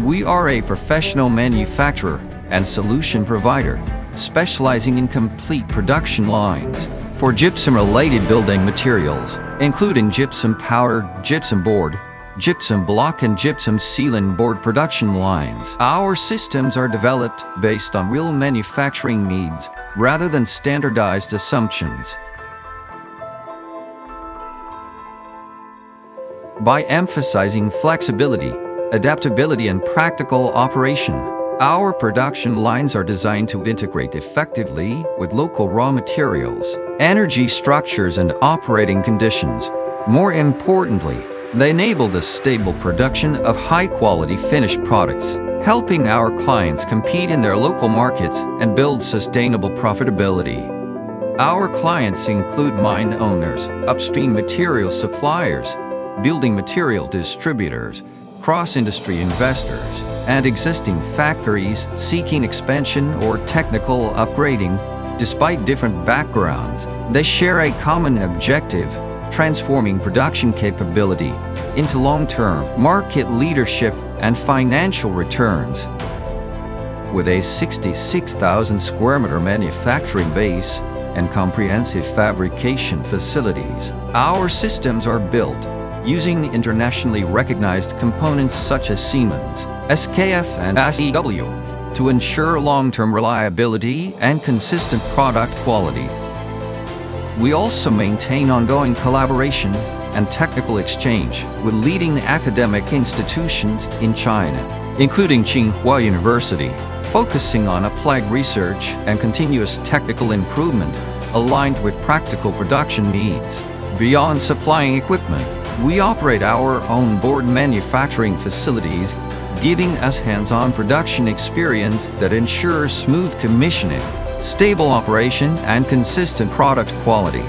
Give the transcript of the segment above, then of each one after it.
We are a professional manufacturer and solution provider, specializing in complete production lines for gypsum-related building materials, including gypsum powder, gypsum board, gypsum block and gypsum sealant board production lines. Our systems are developed based on real manufacturing needs rather than standardized assumptions. By emphasizing flexibility, adaptability, and practical operation, our production lines are designed to integrate effectively with local raw materials, energy structures, and operating conditions. More importantly, they enable the stable production of high-quality finished products, helping our clients compete in their local markets and build sustainable profitability. Our clients include mine owners, upstream material suppliers, building material distributors, cross-industry investors, and existing factories seeking expansion or technical upgrading. Despite different backgrounds, they share a common objective: transforming production capability into long-term market leadership and financial returns. With a 66,000 square meter manufacturing base and comprehensive fabrication facilities, our systems are built using internationally recognized components such as Siemens, SKF, and SEW to ensure long-term reliability and consistent product quality. We also maintain ongoing collaboration and technical exchange with leading academic institutions in China, including Tsinghua University, focusing on applied research and continuous technical improvement aligned with practical production needs. Beyond supplying equipment, we operate our own board manufacturing facilities, giving us hands-on production experience that ensures smooth commissioning, stable operation, and consistent product quality.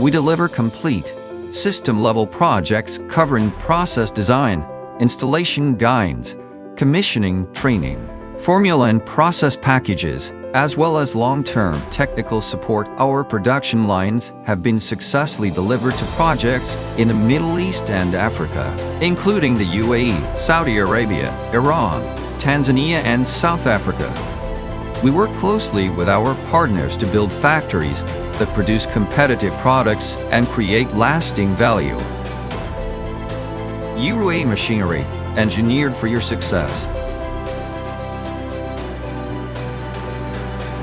We deliver complete, system-level projects covering process design, installation guides, commissioning training, formula and process packages, as well as long-term technical support. Our production lines have been successfully delivered to projects in the Middle East and Africa, including the UAE, Saudi Arabia, Iran, Tanzania, and South Africa. We work closely with our partners to build factories that produce competitive products and create lasting value. Yurui Machinery, engineered for your success.